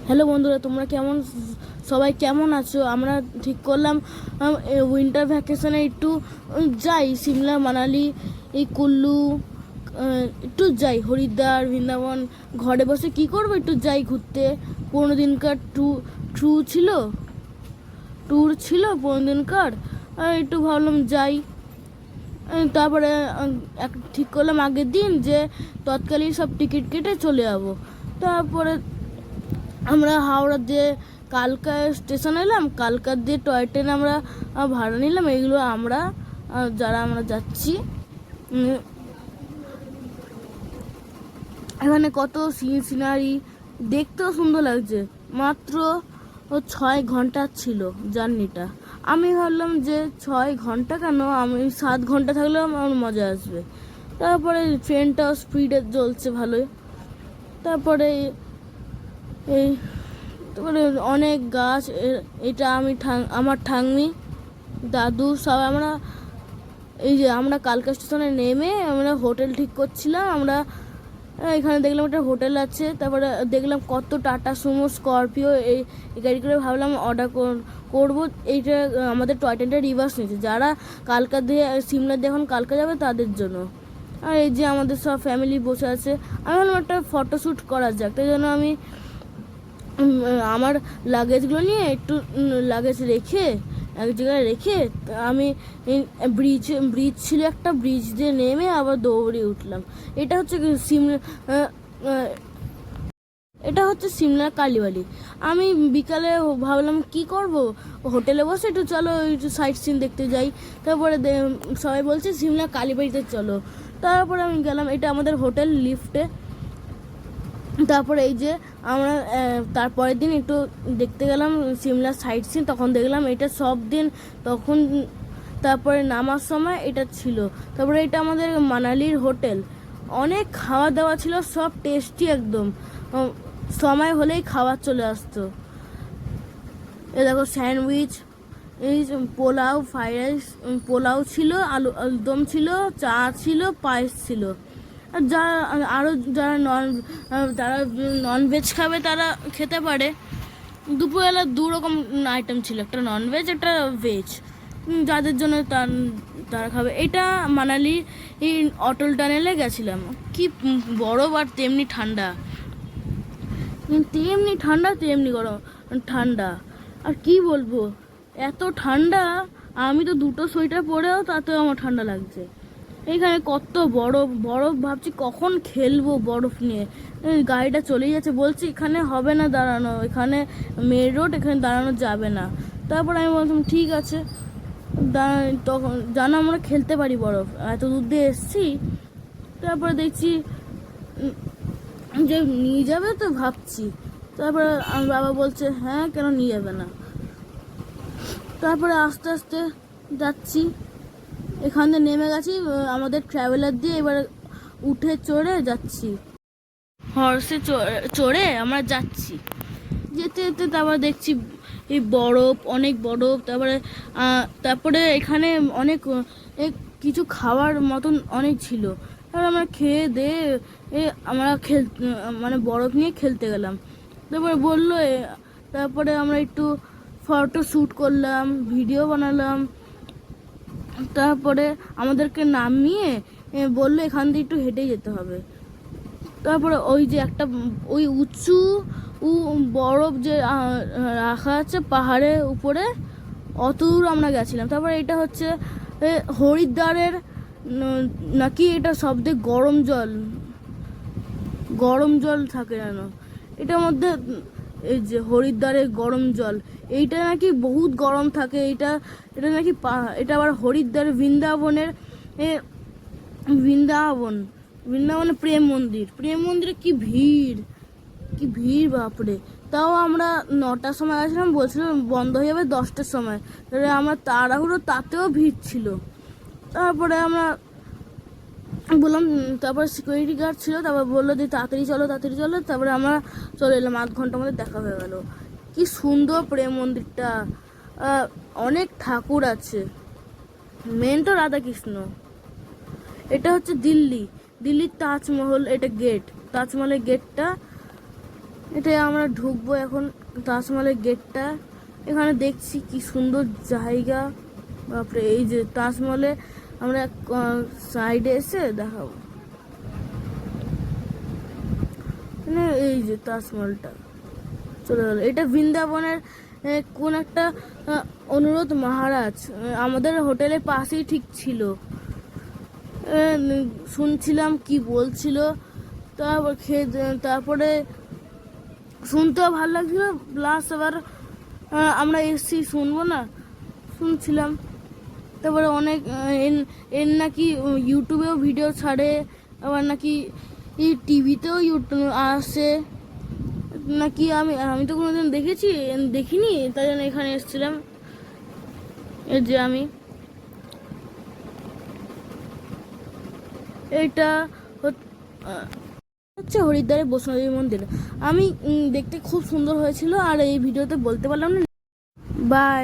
Hello বন্ধুরা, তোমরা সবাই কেমন আছো? আমরা ঠিক করলাম উইন্টার ভ্যাকেশনে একটু যাই সিমলা, মানালি, এই কুল্লু, একটু যাই হরিদ্বার, বৃন্দাবন। ঘরে বসে কি করবো, একটু যাই ঘুরতে। 15 দিনকার ট্যুর ছিল 15 দিনকার। একটু ভাবলাম যাই। তারপরে ঠিক করলাম আগের দিন যে তৎকালীন সব টিকিট কেটে চলে যাবো। তারপরে আমরা হাওড়া দিয়ে কালকা স্টেশন এলাম, কালকার দিয়ে টয় ট্রেন আমরা ভাড়া নিলাম। এগুলো আমরা আমরা যাচ্ছি। এখানে কত সিনারি, দেখতেও সুন্দর লাগছে। মাত্র 6 ঘন্টা ছিল জার্নিটা। আমি ভাবলাম যে 6 ঘন্টা কেন, আমি 7 ঘন্টা থাকলেও আমার মজা আসবে। তারপরে ট্রেনটাও স্পিডে চলছে ভালোই। তারপরে এই তারপরে অনেক গাছ। এটা আমার ঠাম্মি, দাদু সব আমরা আমরা কালকা স্টেশনে নেমে আমরা হোটেল ঠিক করছিলাম। আমরা এখানে দেখলাম একটা হোটেল আছে। তারপরে দেখলাম কত টাটা সুমো, স্করপিও, এই গাড়ি করে ভাবলাম অর্ডার করবো। এইটা আমাদের টয় ট্রেনটা রিভার্স নিয়েছে, যারা কালকা দিয়ে সিমলা দিয়ে এখন কালকা যাবে তাদের জন্য। আর এই যে আমাদের সব ফ্যামিলি বসে আছে। আমি ভাবলাম একটা ফটোশ্যুট করা যাক, তাই জন্য আমি আমার লাগেজগুলো নিয়ে একটু লাগেজ রেখে এক জায়গায় রেখে আমি ব্রিজ ছিল একটা, ব্রিজ দিয়ে নেমে আবার দৌড়ে উঠলাম। এটা হচ্ছে সিমলার কালীবাড়ি। আমি বিকালে ভাবলাম কি করব, হোটেলে বসে একটু চলো একটু সাইট সিন দেখতে যাই। তারপরে সবাই বলছে সিমলার কালীবাড়িতে চলো। তারপরে আমি গেলাম, এটা আমাদের হোটেল লিফটে। তারপরে এই যে আমরা তারপরের দিন একটু দেখতে গেলাম সিমলার সাইট সিন। তখন দেখলাম এটা সব দিন তখন। তারপরে নামার সময় এটা ছিল। তারপরে এটা আমাদের মানালির হোটেল। অনেক খাওয়া দাওয়া ছিল, সব টেস্টি একদম। সময় হলেই খাবার চলে আসতো। এ দেখো স্যান্ডউইচ, এই পোলাও, ফ্রাইড রাইস, পোলাও ছিল, আলুদম ছিল, চা ছিল, পায়েস ছিল। আর যারা ননভেজ খাবে তারা খেতে পারে। দুপুরবেলা 2 রকম আইটেম ছিল, একটা ননভেজ একটা ভেজ, যাদের জন্য তারা খাবে। এটা মানালি এই অটল টানেলে গেছিলাম। কি বরফ, আর তেমনি ঠান্ডা, তেমনি গরম ঠান্ডা। আর কি বলবো, এত ঠান্ডা, আমি তো 2টো সোয়েটার পরেও তাতেও আমার ঠান্ডা লাগছে। এখানে কত বরফ, ভাবছি কখন খেলবো বরফ নিয়ে। গাড়িটা চলে যাচ্ছে, বলছি এখানে হবে না দাঁড়ানো, এখানে মেন রোড, এখানে দাঁড়ানো যাবে না। তারপর আমি বললাম ঠিক আছে, তখন জানো আমরা খেলতে পারি বরফ, এত দূর দিয়ে এসছি। তারপরে দেখছি যে নিয়ে যাবে, তো ভাবছি। তারপরে আমার বাবা বলছে হ্যাঁ, কেন নিয়ে যাবে না। তারপরে আস্তে আস্তে যাচ্ছি, এখানে নেমে গেছি আমাদের ট্রাভেলার দিয়ে। এবার উঠে চড়ে যাচ্ছি, হর্সে চড়ে আমরা যাচ্ছি। যেতে যেতে তারপর দেখছি এই অনেক বরফ। তারপরে এখানে অনেক কিছু খাওয়ার মতন অনেক ছিল। তারপরে আমরা খেয়ে দিয়ে আমরা মানে বরফ নিয়ে খেলতে গেলাম। তারপরে বললো, তারপরে আমরা একটু ফটো শ্যুট করলাম, ভিডিও বানালাম। তারপরে আমাদেরকে নামিয়ে বললো এখান দিয়ে একটু হেঁটে যেতে হবে। তারপরে ওই যে একটা ওই উঁচু বরফ যে রাখা আছে পাহাড়ের উপরে, অত দূর আমরা গেছিলাম। তারপরে এটা হচ্ছে হরিদ্বারের নাকি এটা সবথেকে গরম জল থাকে যেন এটার মধ্যে। এই যে হরিদ্বারের গরম জল, এইটা নাকি বহুত গরম থাকে। এটা নাকি এটা আবার হরিদ্বারের বৃন্দাবনে প্রেম মন্দিরে কি ভিড় বাপরে। তাও আমরা 9টার সময় গেছিলাম, বলছিলাম বন্ধ হয়ে যাবে 10টার সময়। তাহলে আমরা তাড়াহুড়ো, তাতেও ভিড় ছিল। তারপরে আমরা বললাম, তারপর সিকিউরিটি গার্ড ছিল, তারপর বললো যে তাড়াতাড়ি চলো। তারপরে আমরা চলে এলাম, 8 ঘন্টার মধ্যে দেখা হয়ে গেল। কি সুন্দর প্রেম মন্দিরটা, অনেক ঠাকুর আছে। মেন তো রাধাকৃষ্ণ। এটা হচ্ছে দিল্লির তাজমহল। এটা তাজমহলের গেটটা। এটাই আমরা ঢুকবো এখন তাজমহলের গেটটা। এখানে দেখছি কি সুন্দর জায়গা, বাপরে। এই যে তাজমহলে আমরা সাইডে এসে দেখাবো, মানে এই যে তাজমহলটা চলে গেল। এটা বৃন্দাবনের কোন একটা অনুরোধ মহারাজ আমাদের হোটেলের পাশেই ঠিক ছিল। শুনছিলাম কি বলছিল, তারপর তারপরে শুনতেও ভালো লাগছিল, প্লাস আবার আমরা এসছি শুনবো না, শুনছিলাম। তারপরে অনেক এর নাকি ইউটিউবেও ভিডিও ছাড়ে, আবার নাকি টিভিতেও আসে নাকি। আমি আমি তো কোনোদিন দেখিনি, তাই জন্য এখানে এসেছিলাম। এই যে আমি, এইটা হচ্ছে হরিদ্বারের বৈষ্ণবী মন্দির। আমি দেখতে খুব সুন্দর হয়েছিল, আর এই ভিডিওতে বলতে পারলাম না। বাই।